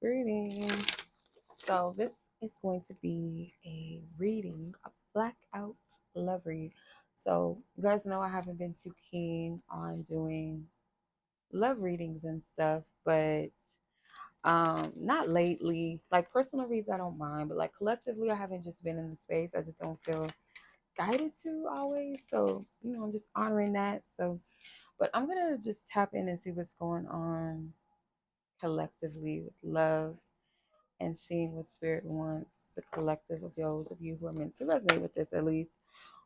Greetings. So this is going to be a reading, a blackout love read. So you guys know I haven't been too keen on doing love readings and stuff, but not lately. Like personal reads I don't mind, but like collectively I haven't just been in the space. I just don't feel guided to always. So, I'm just honoring that. So but I'm gonna just tap in and see what's going on collectively with love and seeing what spirit wants the collective of those of you who are meant to resonate with this at least.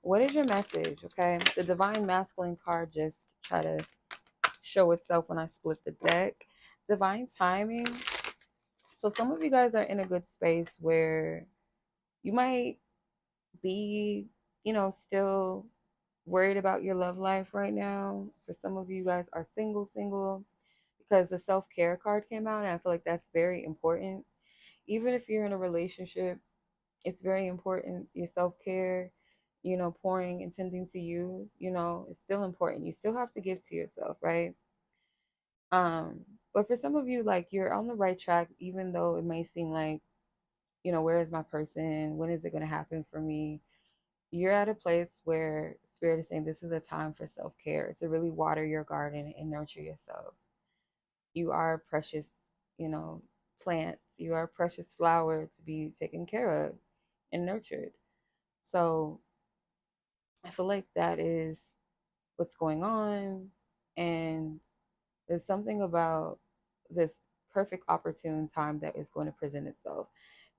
What is your message? Okay. The divine masculine card just try to show itself when I split the deck. Divine timing. So some of you guys are in a good space where you might be, still worried about your love life right now. For some of you guys are single, because the self-care card came out and I feel like that's very important. Even if you're in a relationship, it's very important. Your self-care, pouring and tending to you, it's still important. You still have to give to yourself, right? Um, but for some of you, like you're on the right track, even though it may seem like, where is my person? When is it going to happen for me? You're at a place where Spirit is saying this is a time for self-care, to really water your garden and nurture yourself. You are a precious, you know, plant. You are a precious flower to be taken care of and nurtured. So I feel like that is what's going on. And there's something about this perfect opportune time that is going to present itself.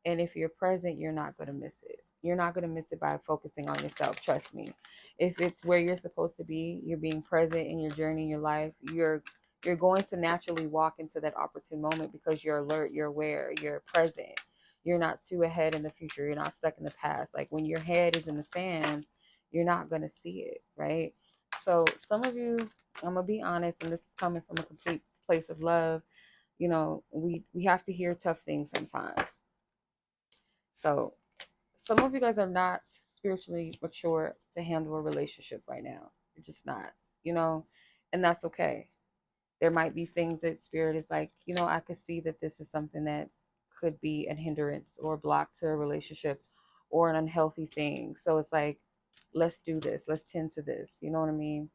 And if you're present, you're not going to miss it. You're not going to miss it by focusing on yourself. Trust me. If it's where you're supposed to be, you're being present in your journey, in your life, you're going to naturally walk into that opportune moment because you're alert, you're aware, you're present. You're not too ahead in the future. You're not stuck in the past. Like when your head is in the sand, you're not going to see it, right? So some of you, I'm going to be honest, and this is coming from a complete place of love. We have to hear tough things sometimes. So some of you guys are not spiritually mature to handle a relationship right now. You're just not, you know, and that's okay. There might be things that spirit is like, I could see that this is something that could be a hindrance or a block to a relationship or an unhealthy thing. So it's like, let's do this. Let's tend to this. You know what I mean?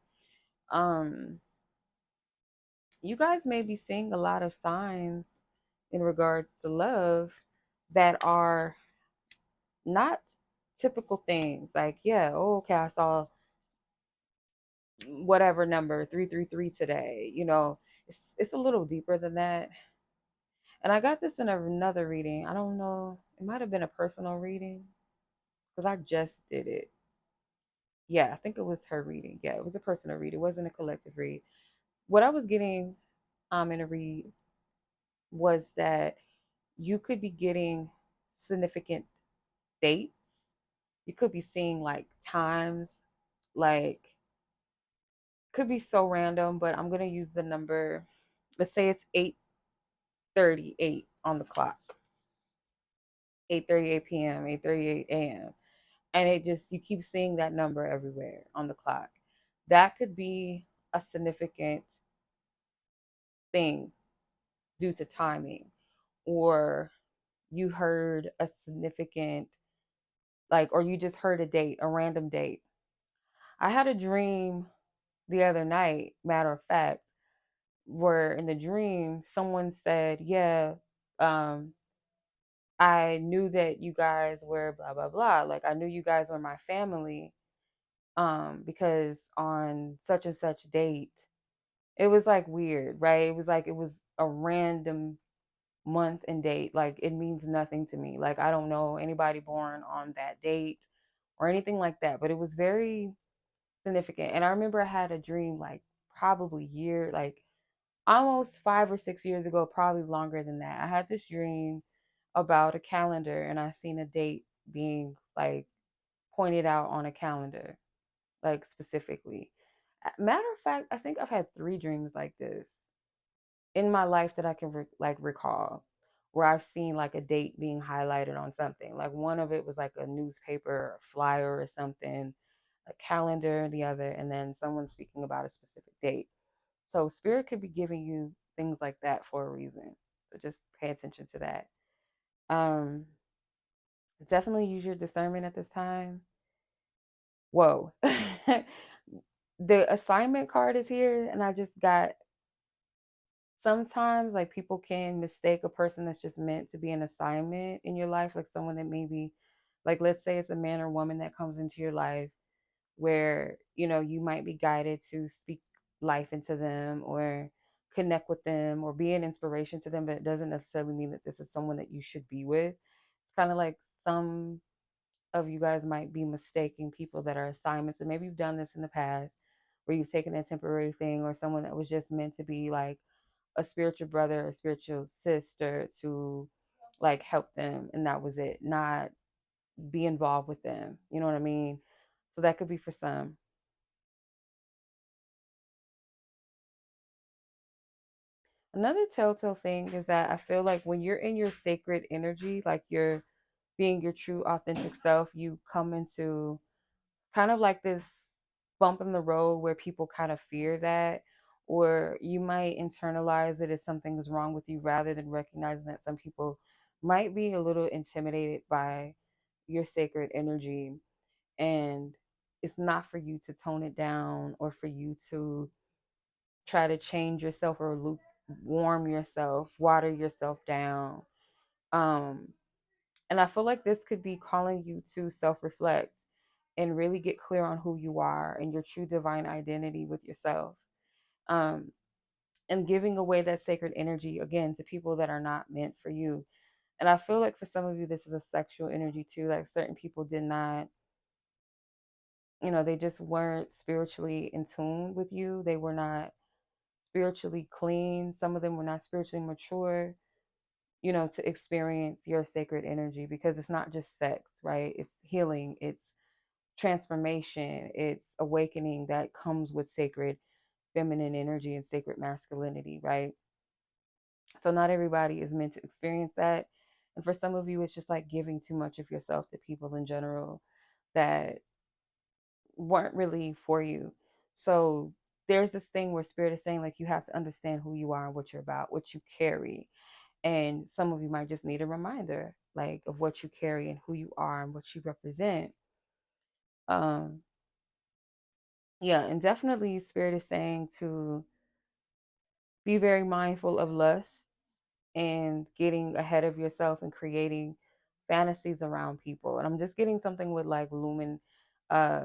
Um, you guys may be seeing a lot of signs in regards to love that are not typical things like, yeah, oh, okay, I saw whatever number 333 today. It's a little deeper than that. And I got this in another reading. I don't know, it might have been a personal reading because I just did it. Yeah, I think it was her reading. Yeah, it was a personal read. It wasn't a collective read. What I was getting in a read was that you could be getting significant dates. You could be seeing like times, like could be so random, but I'm gonna use the number. Let's say it's 8:38 on the clock, 8:38 p.m., 8:38 a.m., and it just you keep seeing that number everywhere on the clock. That could be a significant thing due to timing, or you heard a significant or you just heard a date, a random date. I had a dream the other night, matter of fact, where in the dream someone said, yeah, um, I knew that you guys were blah blah blah. Like I knew you guys were my family, because on such and such date, it was like weird, right? It was like it was a random month and date. Like it means nothing to me. Like I don't know anybody born on that date or anything like that. But it was very significant. And I remember I had a dream like probably like almost 5 or 6 years ago, probably longer than that. I had this dream about a calendar and I seen a date being like pointed out on a calendar, like specifically. Matter of fact, I think I've had 3 dreams like this in my life that I can recall, where I've seen like a date being highlighted on something. Like one of it was like a newspaper or a flyer or something, a calendar, the other, and then someone speaking about a specific date. So spirit could be giving you things like that for a reason. So just pay attention to that. Um, Definitely use your discernment at this time. Whoa. The assignment card is here, and I just got sometimes like people can mistake a person that's just meant to be an assignment in your life, like someone that maybe, like, let's say it's a man or woman that comes into your life where, you might be guided to speak life into them or connect with them or be an inspiration to them, but it doesn't necessarily mean that this is someone that you should be with. It's kind of like some of you guys might be mistaking people that are assignments, and maybe you've done this in the past where you've taken a temporary thing or someone that was just meant to be like a spiritual brother or spiritual sister to like help them, and that was it, not be involved with them. You know what I mean? So that could be for some. Another telltale thing is that I feel like when you're in your sacred energy, like you're being your true authentic self, you come into kind of like this bump in the road where people kind of fear that, or you might internalize it as something is wrong with you rather than recognizing that some people might be a little intimidated by your sacred energy. And it's not for you to tone it down or for you to try to change yourself or warm yourself, water yourself down. Um, and I feel like this could be calling you to self reflect and really get clear on who you are and your true divine identity with yourself. Um, and giving away that sacred energy again to people that are not meant for you. And I feel like for some of you, this is a sexual energy too. Like certain people did not, they just weren't spiritually in tune with you. They were not spiritually clean. Some of them were not spiritually mature, to experience your sacred energy, because it's not just sex, right? It's healing, it's transformation, it's awakening that comes with sacred feminine energy and sacred masculinity, right? So not everybody is meant to experience that. And for some of you, it's just like giving too much of yourself to people in general that weren't really for you. So there's this thing where spirit is saying like you have to understand who you are and what you're about, what you carry. And some of you might just need a reminder like of what you carry and who you are and what you represent. Um yeah, and definitely spirit is saying to be very mindful of lust and getting ahead of yourself and creating fantasies around people. And I'm just getting something with like uh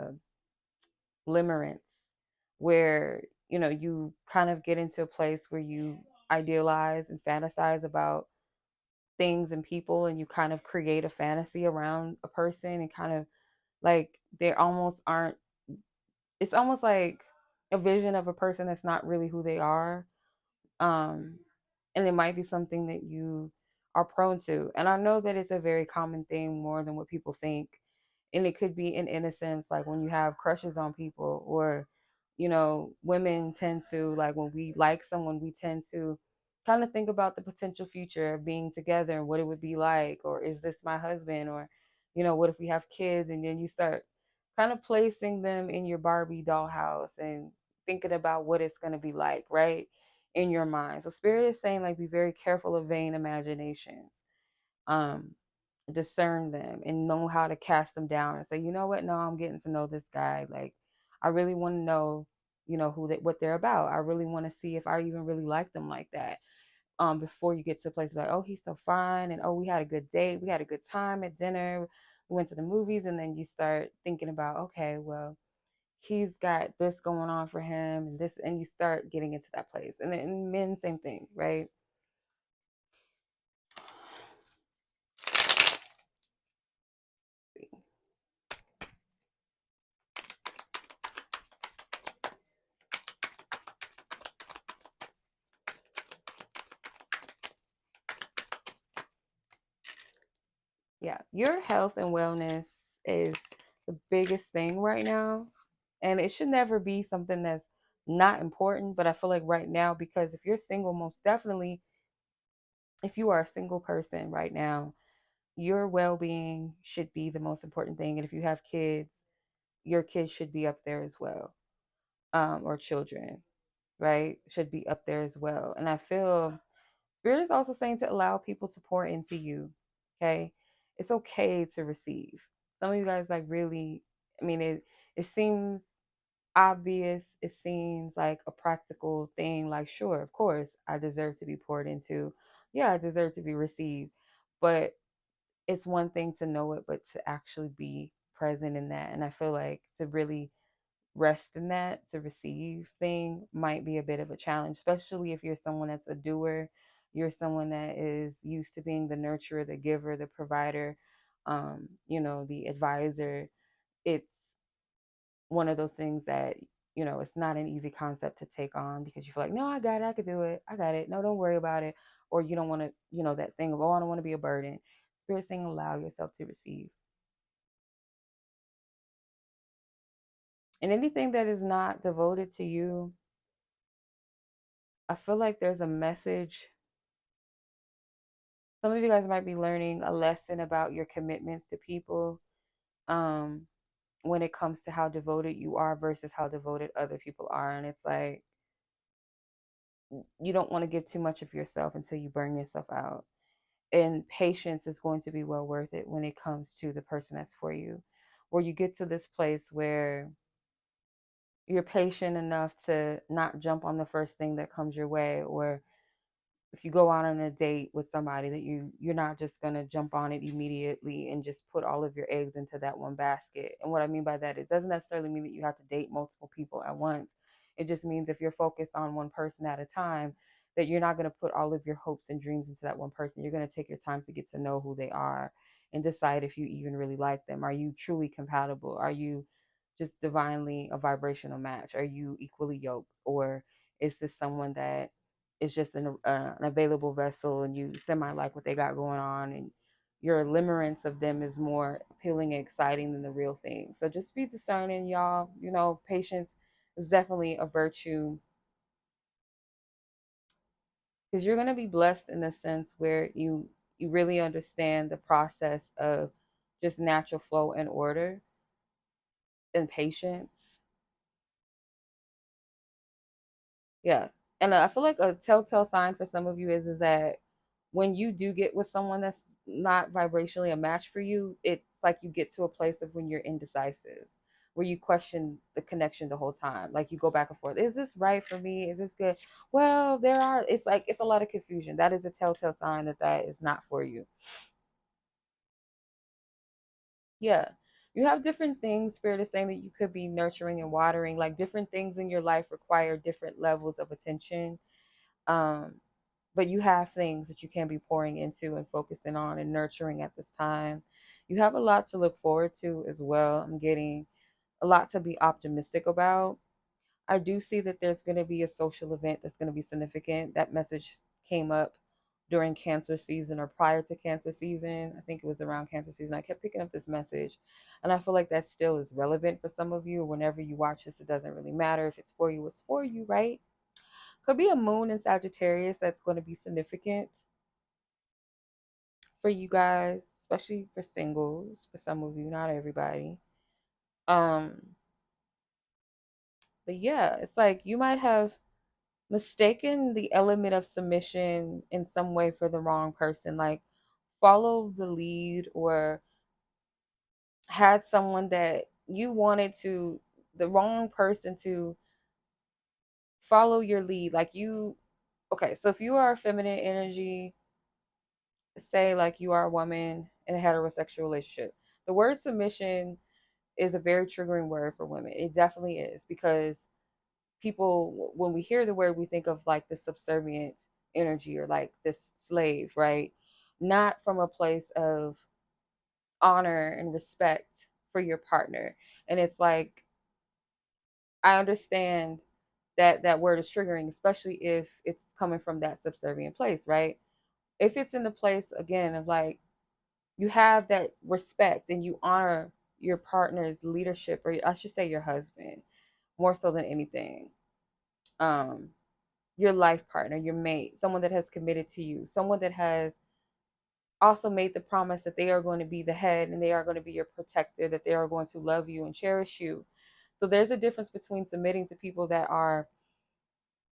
limerence, where you kind of get into a place where you idealize and fantasize about things and people, and you kind of create a fantasy around a person, and kind of like they almost aren't, it's almost like a vision of a person that's not really who they are. um and it might be something that you are prone to, and I know that it's a very common thing, more than what people think. And it could be in innocence, like when you have crushes on people, or women tend to, like, when we like someone, we tend to kind of think about the potential future of being together and what it would be like, or is this my husband, or what if we have kids, and then you start kind of placing them in your Barbie dollhouse and thinking about what it's going to be like, right, in your mind. So spirit is saying like be very careful of vain imaginations. um Discern them and know how to cast them down and say, you know what, no, I'm getting to know this guy. Like, I really want to know, what they're about. I really want to see if I even really like them like that. Before you get to a place like, oh, he's so fine, and oh, we had a good date, we had a good time at dinner, we went to the movies, and then you start thinking about, okay, well, he's got this going on for him and this, and you start getting into that place. And then men, same thing, right? Yeah, your health and wellness is the biggest thing right now. And it should never be something that's not important. But I feel like right now, because if you're single, most definitely, if you are a single person right now, your well being should be the most important thing. And if you have kids, your kids should be up there as well, or children, right? Should be up there as well. And I feel Spirit is also saying to allow people to pour into you. Okay. It's okay to receive. Some of you guys like really, I mean, it seems obvious. It seems like a practical thing. Like, sure, of course, I deserve to be poured into. Yeah, I deserve to be received. But it's one thing to know it, but to actually be present in that. And I feel like to really rest in that, to receive thing might be a bit of a challenge, especially if you're someone that's a doer. You're someone that is used to being the nurturer, the giver, the provider, the advisor. It's one of those things that, it's not an easy concept to take on because you feel like, no, I got it, I could do it, I got it, no, don't worry about it. Or you don't want to, that thing of, oh, I don't want to be a burden. Spirit saying allow yourself to receive. And anything that is not devoted to you, I feel like there's a message. Some of you guys might be learning a lesson about your commitments to people, um, when it comes to how devoted you are versus how devoted other people are. And it's like, you don't want to give too much of yourself until you burn yourself out. And patience is going to be well worth it when it comes to the person that's for you. Where you get to this place where you're patient enough to not jump on the first thing that comes your way, or if you go out on a date with somebody, that you're not just going to jump on it immediately and just put all of your eggs into that one basket. And what I mean by that, it doesn't necessarily mean that you have to date multiple people at once. It just means if you're focused on one person at a time, that you're not going to put all of your hopes and dreams into that one person. You're going to take your time to get to know who they are and decide if you even really like them. Are you truly compatible? Are you just divinely a vibrational match? Are you equally yoked? Or is this someone that is just an available vessel and you semi like what they got going on, and your limerence of them is more appealing and exciting than the real thing? So just be discerning, y'all. Patience is definitely a virtue, because you're going to be blessed in the sense where you really understand the process of just natural flow and order and patience. Yeah. And I feel like a telltale sign for some of you is that when you do get with someone that's not vibrationally a match for you, it's like you get to a place of when you're indecisive, where you question the connection the whole time. Like you go back and forth. Is this right for me? Is this good? Well, it's like, it's a lot of confusion. That is a telltale sign that that is not for you. Yeah. You have different things, Spirit is saying, that you could be nurturing and watering. Like different things in your life require different levels of attention. Um, but you have things that you can be pouring into and focusing on and nurturing at this time. You have a lot to look forward to as well. I'm getting a lot to be optimistic about. I do see that there's going to be a social event that's going to be significant. That message came up during Cancer season or prior to Cancer season. I think it was around Cancer season. I kept picking up this message, and I feel like that still is relevant for some of you. Whenever you watch this, it doesn't really matter. If it's for you, it's for you, right? Could be a moon in Sagittarius that's going to be significant for you guys, especially for singles, for some of you, not everybody. Um, but yeah, it's like you might have mistaken the element of submission in some way for the wrong person. Like follow the lead, or had someone that you wanted to, the wrong person to follow your lead. Like you, okay, so if you are a feminine energy, say like you are a woman in a heterosexual relationship, the word submission is a very triggering word for women. It definitely is, because people, when we hear the word, we think of like this subservient energy or like this slave, right? Not from a place of honor and respect for your partner. And it's like, I understand that that word is triggering, especially if it's coming from that subservient place, right? If it's in the place again of like, you have that respect and you honor your partner's leadership, or I should say your husband, more so than anything. Um, your life partner, your mate, someone that has committed to you, someone that has also made the promise that they are going to be the head and they are going to be your protector, that they are going to love you and cherish you. So there's a difference between submitting to people that are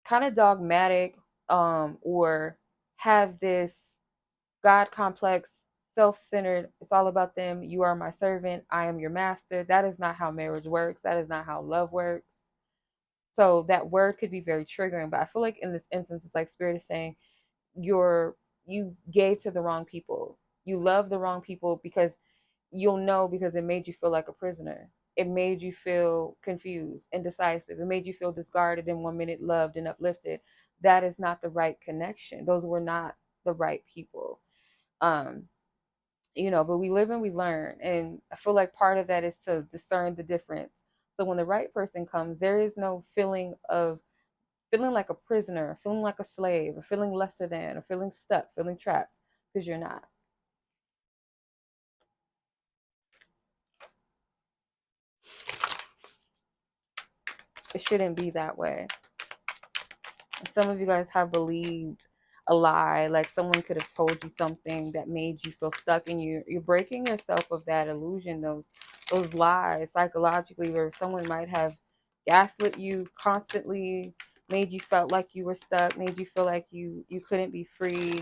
kind of dogmatic, or have this God complex, self-centered, it's all about them, you are my servant, I am your master. That is not how marriage works. That is not how love works. So that word could be very triggering, but I feel like in this instance, it's like Spirit is saying you gave to the wrong people. You love the wrong people because you'll know, because it made you feel like a prisoner. It made you feel confused, indecisive. It made you feel discarded in one minute, loved and uplifted. That is not the right connection. Those were not the right people. Um, but we live and we learn. And I feel like part of that is to discern the difference. So when the right person comes, there is no feeling like a prisoner, feeling like a slave, or feeling lesser than, or feeling stuck, feeling trapped, because you're not. It shouldn't be that way. Some of you guys have believed a lie, like someone could have told you something that made you feel stuck, and you're breaking yourself of that illusion, those lies psychologically, where someone might have gaslit you constantly, made you felt like you were stuck, made you feel like you couldn't be free.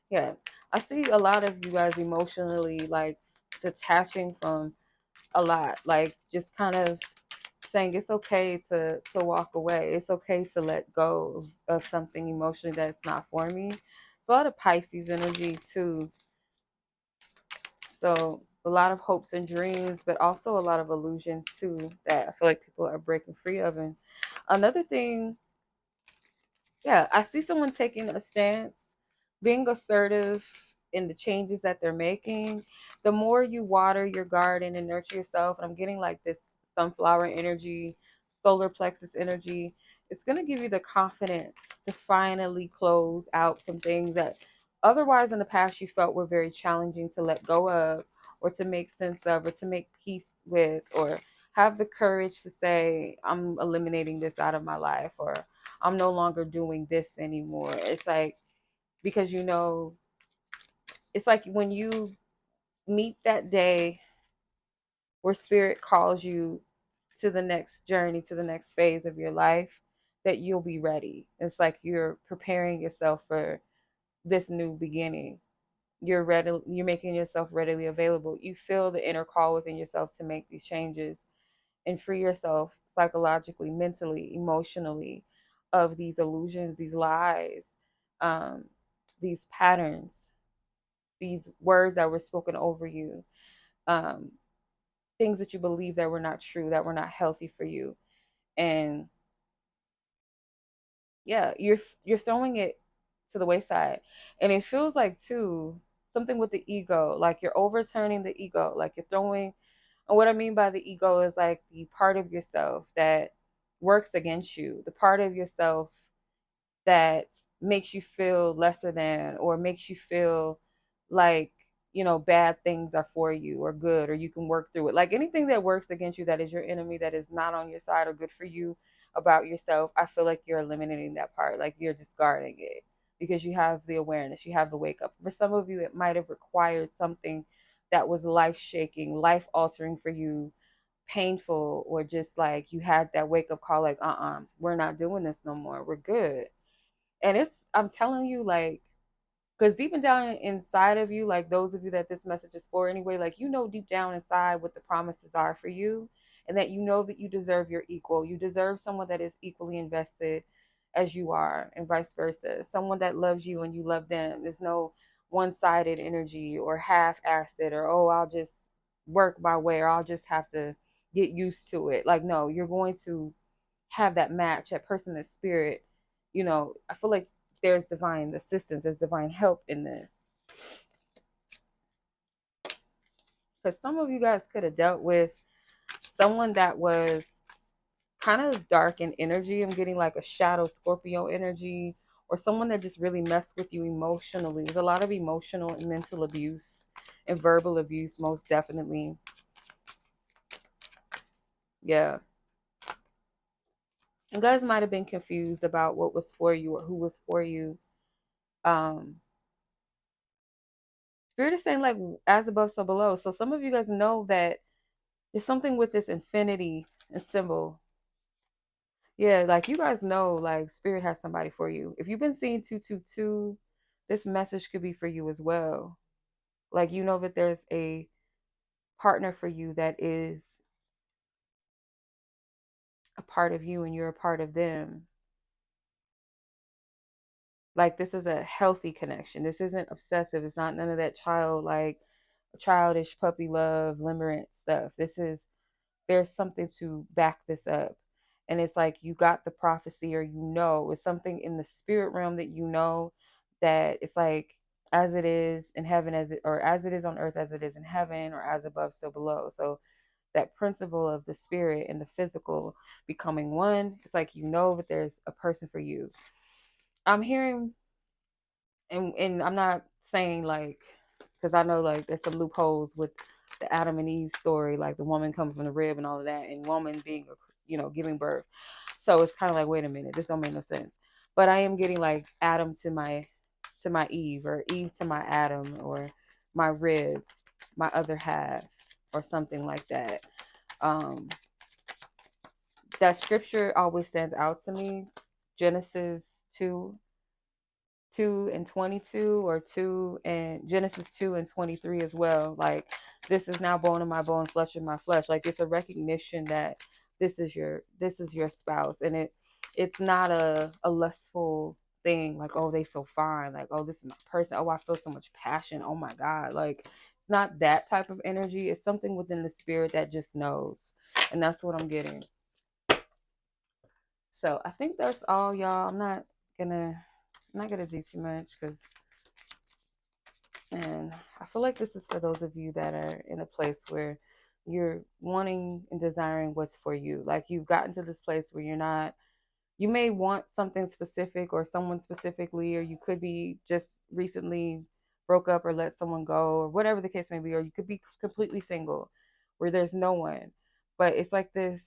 Yeah, I see a lot of you guys emotionally like detaching from a lot, like just kind of saying it's okay to walk away. It's okay to let go of something emotionally that's not for me. It's a lot of Pisces energy too. So a lot of hopes and dreams, but also a lot of illusions too that I feel like people are breaking free of. And another thing, yeah, I see someone taking a stance, being assertive in the changes that they're making. The more you water your garden and nurture yourself, and I'm getting like this sunflower energy, solar plexus energy, it's going to give you the confidence to finally close out some things that otherwise in the past you felt were very challenging to let go of, or to make sense of, or to make peace with, or have the courage to say, I'm eliminating this out of my life, or I'm no longer doing this anymore. It's like, because it's like when you meet that day where spirit calls you to the next journey, to the next phase of your life, that you'll be ready. It's like you're preparing yourself for this new beginning. You're making yourself readily available. You feel the inner call within yourself to make these changes and free yourself psychologically, mentally, emotionally of these illusions, these lies, um, these patterns, these words that were spoken over you, um, things that you believe that were not true, that were not healthy for you. And yeah, you're throwing it to the wayside. And it feels like too something with the ego, like you're overturning the ego, like you're throwing. And what I mean by the ego is like the part of yourself that works against you, the part of yourself that makes you feel lesser than, or makes you feel like, bad things are for you or good, or you can work through it. Like anything that works against you, that is your enemy, that is not on your side or good for you about yourself, I feel like you're eliminating that part, like you're discarding it, because you have the awareness, you have the wake up. For some of you, it might have required something that was life shaking, life altering for you, painful, or just like you had that wake up call, like, we're not doing this no more. We're good. And I'm telling you, like, because deep and down inside of you, like those of you that this message is for anyway, like, deep down inside what the promises are for you, and that that you deserve your equal. You deserve someone that is equally invested as you are, and vice versa. Someone that loves you and you love them. There's no one-sided energy or half-assed, or, oh, I'll just work my way, or I'll just have to get used to it. Like, no, you're going to have that match, that person, that spirit. I feel like there's divine assistance, there's divine help in this. Because some of you guys could have dealt with someone that was kind of dark in energy. I'm getting like a shadow Scorpio energy, or someone that just really messed with you emotionally. There's a lot of emotional and mental abuse and verbal abuse, most definitely. Yeah. You guys might have been confused about what was for you or who was for you. Um, Spirit is saying, like, as above, so below. So some of you guys know that there's something with this infinity and symbol. Yeah, like you guys know, like spirit has somebody for you. If you've been seeing 222, this message could be for you as well. Like you know that there's a partner for you that is a part of you and you're a part of them. Like this is a healthy connection. This isn't obsessive. It's not none of that childish puppy love, limerent stuff. This is there's something to back this up. And it's like you got the prophecy or it's something in the spirit realm that that it's like as it is in heaven as it is on earth as it is in heaven, or as above so below. So that principle of the spirit and the physical becoming one, it's like that there's a person for you. I'm hearing, and I'm not saying like, because I know like there's some loopholes with the Adam and Eve story, like the woman coming from the rib and all of that, and woman being, giving birth. So it's kind of like, wait a minute, this don't make no sense. But I am getting like Adam to my Eve, or Eve to my Adam, or my rib, my other half, or something like that. Um, that scripture always stands out to me, Genesis 2:22, or 2 and Genesis 2:23 as well. Like this is now bone of my bone, flesh of my flesh. Like it's a recognition that this is your spouse, and it's not a lustful thing like, oh, they so fine, like, oh, this is my person, oh, I feel so much passion, oh my god. Like it's not that type of energy. It's something within the spirit that just knows, and that's what I'm getting. So I think that's all, y'all. I'm not gonna do too much because, and I feel like this is for those of you that are in a place where you're wanting and desiring what's for you. Like you've gotten to this place where you may want something specific or someone specifically, or you could be just recently broke up or let someone go, or whatever the case may be, or you could be completely single where there's no one. But it's like this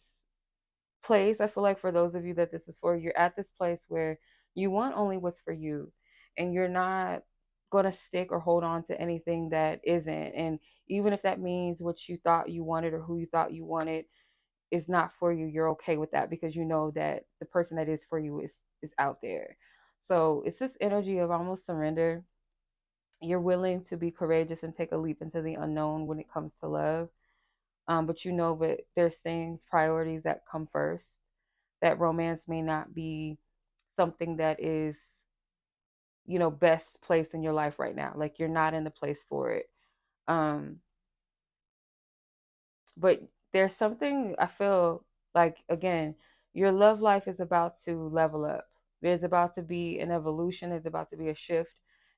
place, I feel like for those of you that this is for, you're at this place where you want only what's for you, and you're not going to stick or hold on to anything that isn't. And even if that means what you thought you wanted or who you thought you wanted is not for you, you're okay with that, because you know that the person that is for you is out there. So it's this energy of almost surrender. You're willing to be courageous and take a leap into the unknown when it comes to love. But but there's things, priorities that come first. That romance may not be something that is, best place in your life right now. Like you're not in the place for it. Um, but there's something I feel like, again, your love life is about to level up. There's about to be an evolution. There's about to be a shift,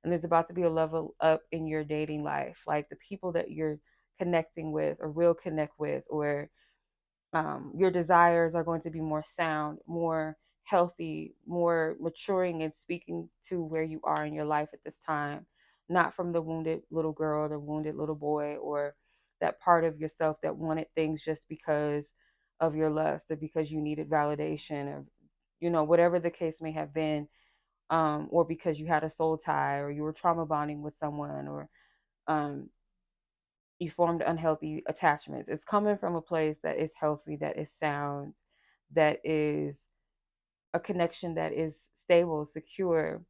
and there's about to be a level up in your dating life. Like the people that you're connecting with or will connect with, or your desires are going to be more sound, more healthy, more maturing, and speaking to where you are in your life at this time, not from the wounded little girl, the wounded little boy, or that part of yourself that wanted things just because of your lust, or because you needed validation, or whatever the case may have been, or because you had a soul tie, or you were trauma bonding with someone, or um, you formed unhealthy attachments. It's coming from a place that is healthy, that is sound, that is a connection that is stable, secure,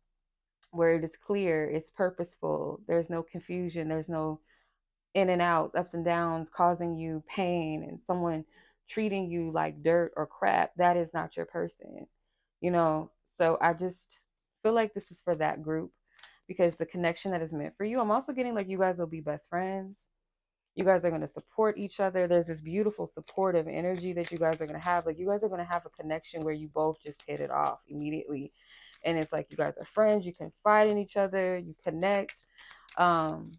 where it is clear, it's purposeful, there's no confusion, there's no in and outs, ups and downs causing you pain, and someone treating you like dirt or crap. That is not your person, you know. So I just feel like this is for that group, because the connection that is meant for you. I'm also getting like you guys will be best friends. You guys are going to support each other. There's this beautiful supportive energy that you guys are going to have. Like you guys are going to have a connection where you both just hit it off immediately. And it's like you guys are friends. You confide in each other. You connect. Um,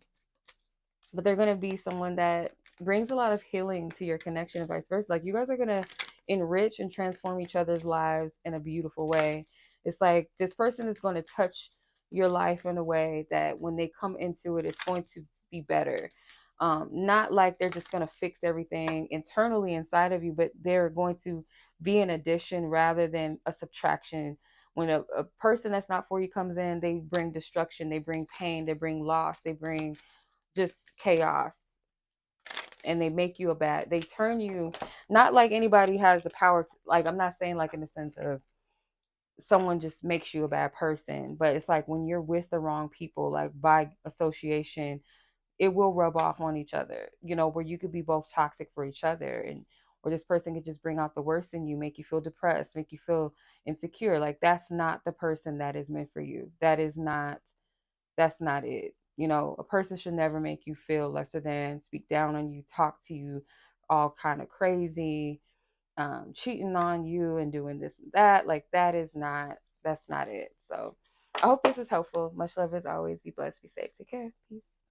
but they're going to be someone that brings a lot of healing to your connection, and vice versa. Like you guys are going to enrich and transform each other's lives in a beautiful way. It's like this person is going to touch your life in a way that when they come into it, it's going to be better. Not like they're just going to fix everything internally inside of you, but they're going to be an addition rather than a subtraction. When a person that's not for you comes in, they bring destruction, they bring pain, they bring loss, they bring just chaos. and they make you they turn you, not like anybody has the power to, like, I'm not saying like in the sense of someone just makes you a bad person, but it's like when you're with the wrong people, like by association, it will rub off on each other, where you could be both toxic for each other, and or this person could just bring out the worst in you, make you feel depressed, make you feel insecure. Like that's not the person that is meant for you. That's not it. A person should never make you feel lesser than, speak down on you, talk to you all kind of crazy, cheating on you and doing this and that. Like that's not it. So I hope this is helpful. Much love as always. Be blessed, be safe, take care, peace.